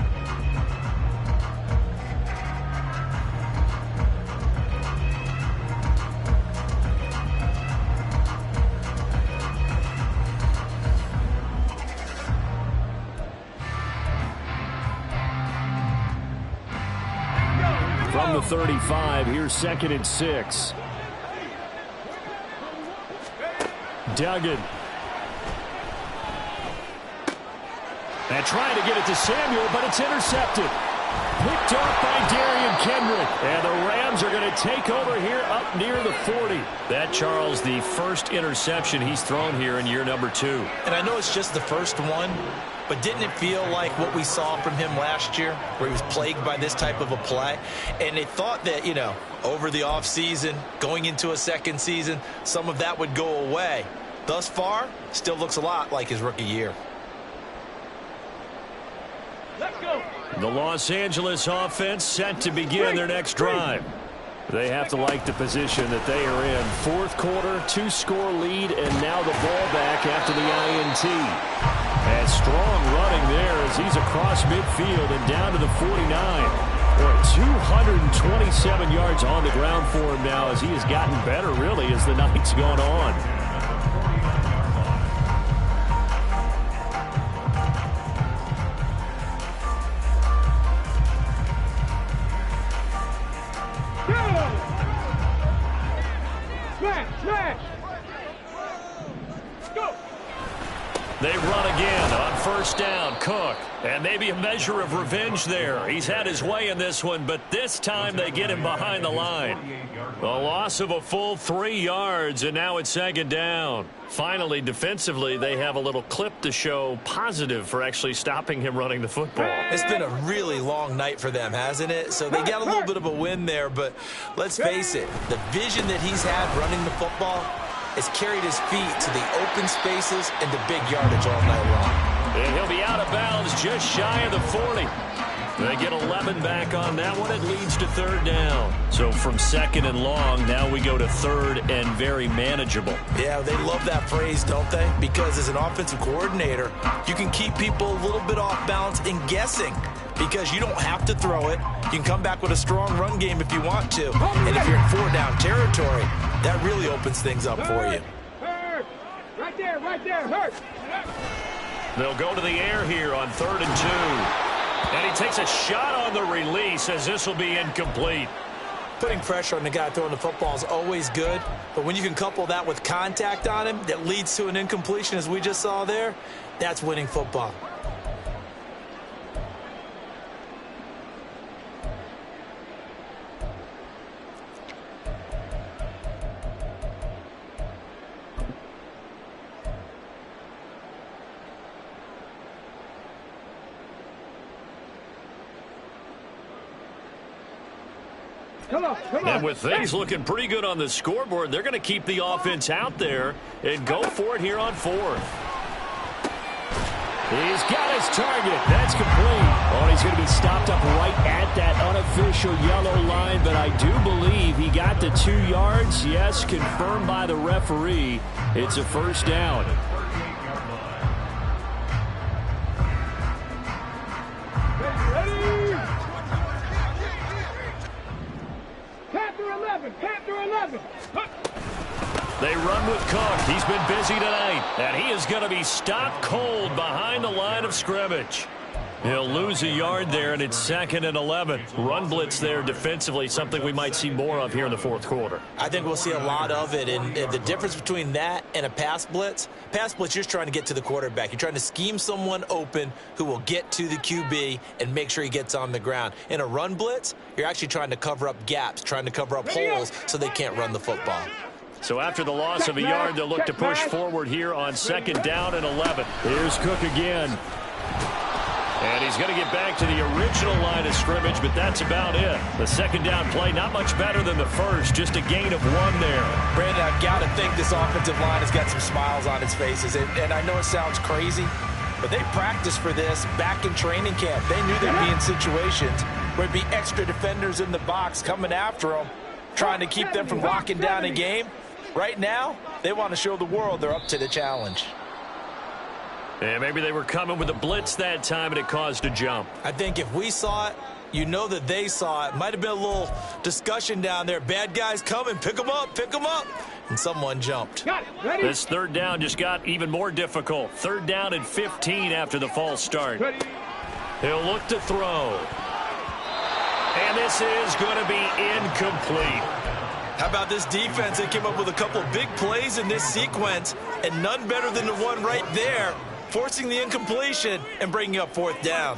From the 35, here's 2nd and 6. Duggan. And trying to get it to Samuel, but it's intercepted. Picked off by Darian Kendrick. And the Rams are going to take over here up near the 40. That, Charles, the first interception he's thrown here in year number 2. And I know it's just the first one, but didn't it feel like what we saw from him last year, where he was plagued by this type of a play? And they thought that, you know, over the offseason, going into a second season, some of that would go away. Thus far, still looks a lot like his rookie year. Let's go. The Los Angeles offense set to begin their next drive. They have to like the position that they are in. Fourth quarter, 2-score lead, and now the ball back after the INT. And strong running there as he's across midfield and down to the 49. Boy, 227 yards on the ground for him now as he has gotten better, really, as the night's gone on. They run again on first down. Cook. And maybe a measure of revenge there. He's had his way in this one, but this time they get him behind the line. A loss of a full 3 yards, and now it's 2nd down. Finally, defensively, they have a little clip to show positive for actually stopping him running the football. It's been a really long night for them, hasn't it? So they got a little bit of a win there, but let's face it, the vision that he's had running the football has carried his feet to the open spaces and the big yardage all night long. And he'll be out of bounds just shy of the 40. They get 11 back on that one. It leads to 3rd down. So from 2nd and long, now we go to 3rd and very manageable. Yeah, they love that phrase, don't they? Because as an offensive coordinator, you can keep people a little bit off balance and guessing. Because you don't have to throw it. You can come back with a strong run game if you want to. And if you're in 4-down territory, that really opens things up for you. Hurt. Right there, hurt. They'll go to the air here on 3rd and 2. And he takes a shot on the release as this will be incomplete. Putting pressure on the guy throwing the football is always good. But when you can couple that with contact on him that leads to an incompletion, as we just saw there, that's winning football. Come on. And with things looking pretty good on the scoreboard, they're going to keep the offense out there and go for it here on 4th. He's got his target. That's complete. Oh, he's going to be stopped up right at that unofficial yellow line, but I do believe he got the 2 yards. Yes, confirmed by the referee. It's a 1st down. They run with Cook. He's been busy tonight, and he is going to be stopped cold behind the line of scrimmage. He'll lose a yard there, and it's 2nd and 11. Run blitz there defensively, something we might see more of here in the fourth quarter. I think we'll see a lot of it, and the difference between that and a pass blitz, you're just trying to get to the quarterback. You're trying to scheme someone open who will get to the QB and make sure he gets on the ground. In a run blitz, you're actually trying to cover up gaps, trying to cover up holes so they can't run the football. So after the loss of a yard, they'll look to push forward here on 2nd down and 11. Here's Cook again. And he's going to get back to the original line of scrimmage, but that's about it. The 2nd down play, not much better than the first, just a gain of 1 there. Brandon, I've got to think this offensive line has got some smiles on its faces. And I know it sounds crazy, but they practiced for this back in training camp. They knew they'd be in situations where there'd be extra defenders in the box coming after them, trying to keep them from locking down a game. Right now, they want to show the world they're up to the challenge. And maybe they were coming with a blitz that time, and it caused a jump. I think if we saw it, you know that they saw it. Might have been a little discussion down there. Bad guys coming, pick them up, and someone jumped. This 3rd down just got even more difficult. 3rd down and 15 after the false start. He'll look to throw. And this is going to be incomplete. How about this defense? They came up with a couple of big plays in this sequence, and none better than the one right there, forcing the incompletion and bringing up 4th down.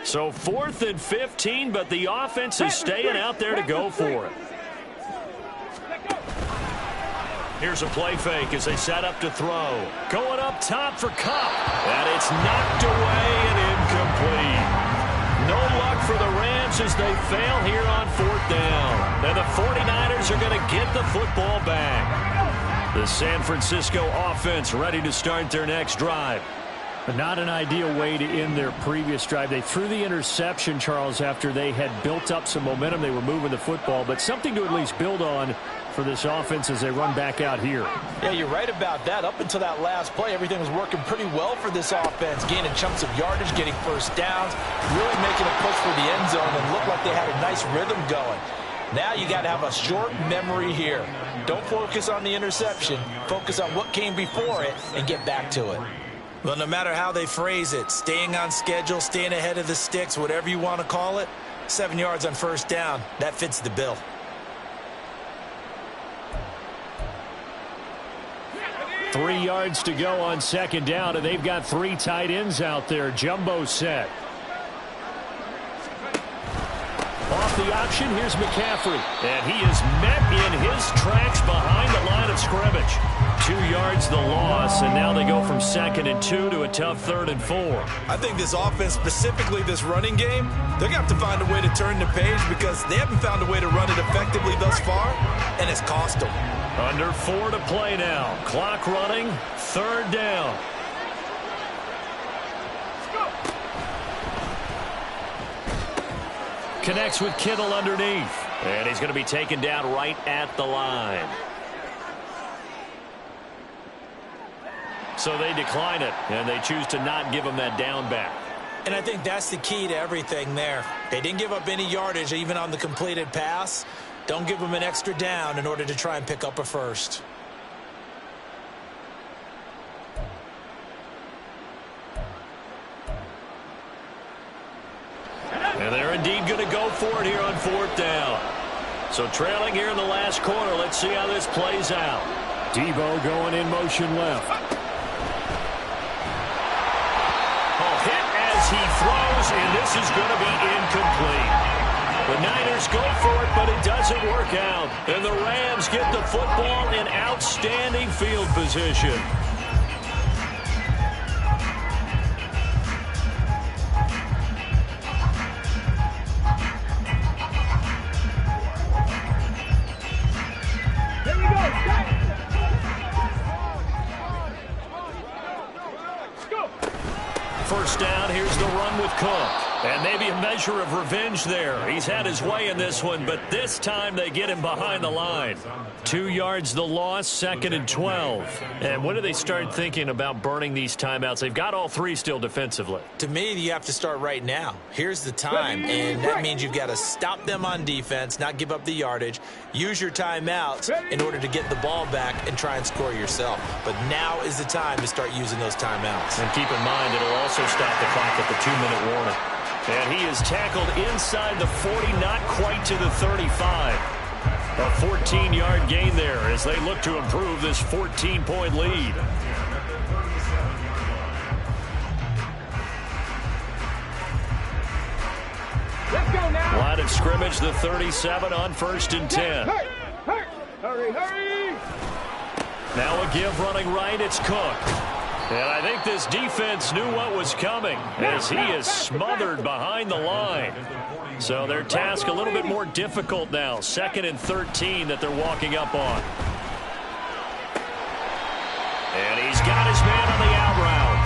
So 4th and 15, but the offense is staying out there to go for it. Here's a play fake as they set up to throw. Going up top for Kupp. And it's knocked away and incomplete. No luck for the Rams as they fail here on 4th down. And the 49ers are going to get the football back. The San Francisco offense ready to start their next drive. But not an ideal way to end their previous drive. They threw the interception, Charles, after they had built up some momentum. They were moving the football, but something to at least build on for this offense as they run back out here. Yeah, you're right about that. Up until that last play, everything was working pretty well for this offense, gaining chunks of yardage, getting first downs, really making a push for the end zone, and looked like they had a nice rhythm going. Now you got to have a short memory here. Don't focus on the interception. Focus on what came before it and get back to it. Well, no matter how they phrase it, staying on schedule, staying ahead of the sticks, whatever you want to call it, 7 yards on first down, that fits the bill. Three yards to go on 2nd down, and they've got 3 tight ends out there. Jumbo set. Off the option, here's McCaffrey. And he is met in his tracks behind the line of scrimmage. 2 yards the loss, and now they go from 2nd and 2 to a tough 3rd and 4. I think this offense, specifically this running game, they're going to have to find a way to turn the page because they haven't found a way to run it effectively thus far, and it's cost them. Under 4 to play now. Clock running, 3rd down. Connects with Kittle underneath. And he's going to be taken down right at the line. So they decline it, and they choose to not give him that down back. And I think that's the key to everything there. They didn't give up any yardage even on the completed pass. Don't give them an extra down in order to try and pick up a first. And they're indeed going to go for it here on 4th down. So trailing here in the last quarter. Let's see how this plays out. Debo going in motion left. Hit as he throws, and this is going to be incomplete. The Niners go for it, but it doesn't work out. And the Rams get the football in outstanding field position. Here we go. Go. First down, here's the run with Cook. And maybe a measure of revenge there. He's had his way in this one, but this time they get him behind the line. 2 yards the loss, 2nd and 12. And when do they start thinking about burning these timeouts? They've got all 3 still defensively. To me, you have to start right now. Here's the time, and that means you've got to stop them on defense, not give up the yardage, use your timeouts in order to get the ball back and try and score yourself. But now is the time to start using those timeouts. And keep in mind, it'll also stop the clock at the 2-minute warning. And he is tackled inside the 40, not quite to the 35. A 14-yard gain there as they look to improve this 14-point lead. Let's go now. Line of scrimmage, the 37 on 1st and 10. Hurry, hurry. Now a give running right, it's Cook. And I think this defense knew what was coming as he is smothered behind the line. So their task a little bit more difficult now. 2nd and 13 that they're walking up on. And he's got his man on the out route.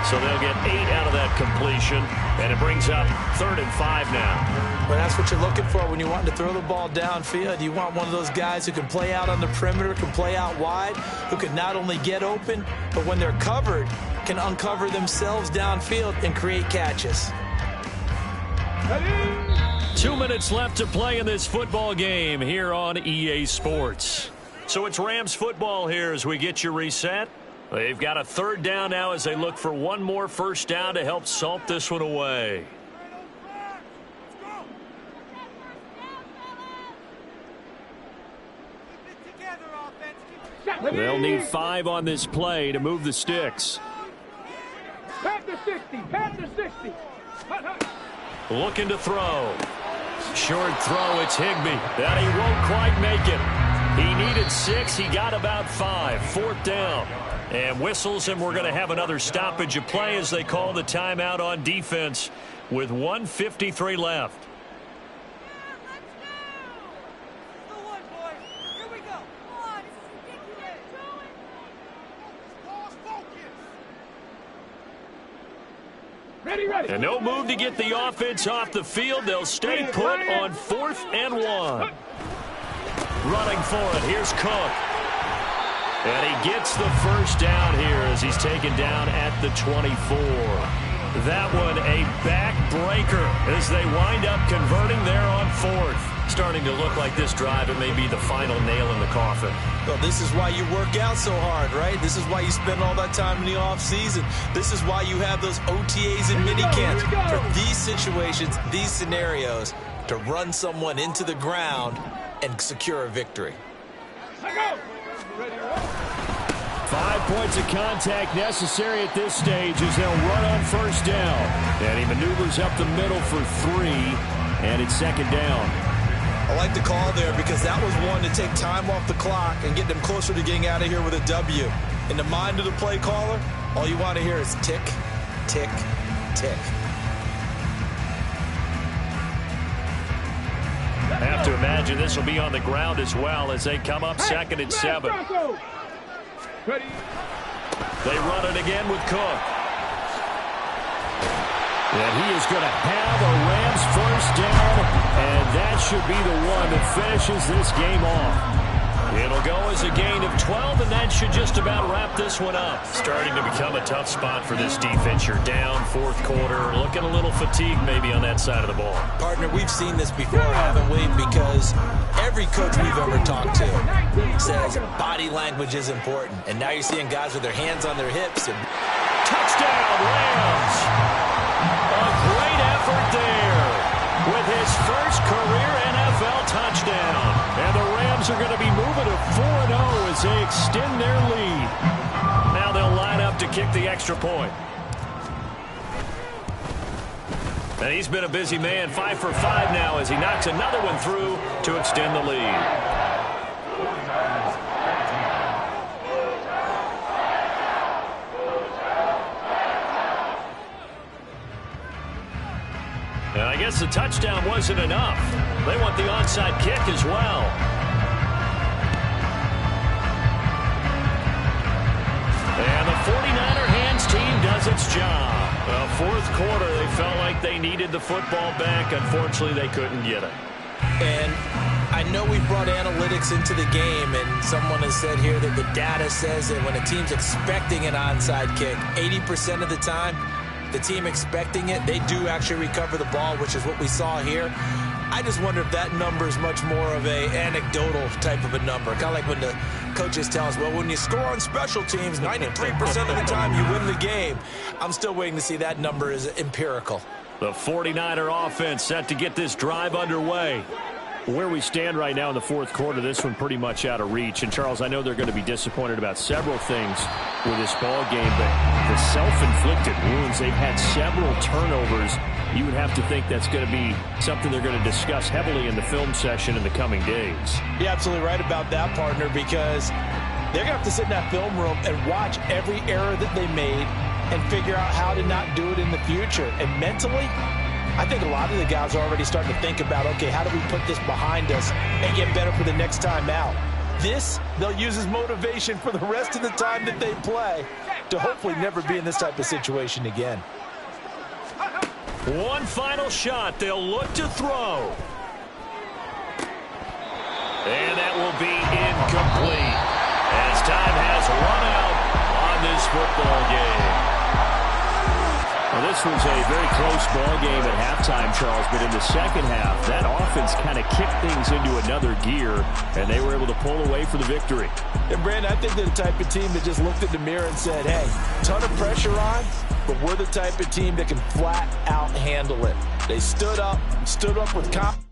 So they'll get 8 out of that completion. And it brings up 3rd and 5 now. Well, that's what you're looking for when you want to throw the ball downfield. You want one of those guys who can play out on the perimeter, can play out wide, who can not only get open, but when they're covered, can uncover themselves downfield and create catches. 2 minutes left to play in this football game here on EA Sports. So it's Rams football here as we get you reset. They've got a 3rd down now as they look for one more 1st down to help salt this one away. They'll need 5 on this play to move the sticks. Panther 60, Panther 60. Looking to throw. Short throw, it's Higbee. That he won't quite make it. He needed 6, he got about 5. 4th down. And whistles, and we're going to have another stoppage of play as they call the timeout on defense with 1:53 left. Ready. And no move to get the offense off the field. They'll stay put on 4th and 1. Running for it, here's Cook. And he gets the 1st down here as he's taken down at the 24. That one a backbreaker as they wind up converting there on 4th. Starting to look like this drive, it may be the final nail in the coffin. Well, this is why you work out so hard, right? This is why you spend all that time in the offseason. This is why you have those OTAs and mini camps. For these situations, these scenarios, to run someone into the ground and secure a victory. 5 points of contact necessary at this stage as they'll run on 1st down. And he maneuvers up the middle for 3, and it's 2nd down. I like the call there because that was one to take time off the clock and get them closer to getting out of here with a W. In the mind of the play caller, all you want to hear is tick, tick, tick. I have to imagine this will be on the ground as well as they come up 2nd and 7. They run it again with Cook. And he is going to have a Rams 1st down, and that should be the one that finishes this game off. It'll go as a gain of 12, and that should just about wrap this one up. Starting to become a tough spot for this defense. You're down 4th quarter, looking a little fatigued maybe on that side of the ball. Partner, we've seen this before, haven't we? Because every coach we've ever talked to says body language is important. And now you're seeing guys with their hands on their hips. And touchdown, Rams! A great effort there with his first career NFL touchdown. And the Rams are going to be moving to 4-0 as they extend their lead. Now they'll line up to kick the extra point. And he's been a busy man, 5 for 5 now as he knocks another one through to extend the lead. And I guess the touchdown wasn't enough. They want the onside kick as well. And the 49er hands team does its job. Well, fourth quarter, they felt like they needed the football back. Unfortunately, they couldn't get it. And I know we brought analytics into the game, and someone has said here that the data says that when a team's expecting an onside kick, 80% of the time, the team expecting it, they do actually recover the ball, which is what we saw here. I just wonder if that number is much more of a anecdotal type of a number. Kind of like when the coaches tell us, well, when you score on special teams, 93% of the time you win the game. I'm still waiting to see that number is empirical. The 49er offense set to get this drive underway. Where we stand right now in the fourth quarter, this one pretty much out of reach. And, Charles, I know they're going to be disappointed about several things with this ball game, but the self-inflicted wounds, they've had several turnovers. You would have to think that's going to be something they're going to discuss heavily in the film session in the coming days. You're absolutely right about that, partner, because they're going to have to sit in that film room and watch every error that they made and figure out how to not do it in the future. And mentally, I think a lot of the guys are already starting to think about, okay, how do we put this behind us and get better for the next time out? This, they'll use as motivation for the rest of the time that they play to hopefully never be in this type of situation again. One final shot. They'll look to throw. And that will be incomplete as time has run out on this football game. Well, this was a very close ball game at halftime, Charles, but in the second half, that offense kind of kicked things into another gear, and they were able to pull away for the victory. And, Brandon, I think they're the type of team that just looked in the mirror and said, hey, ton of pressure on, but we're the type of team that can flat out handle it. They stood up with confidence.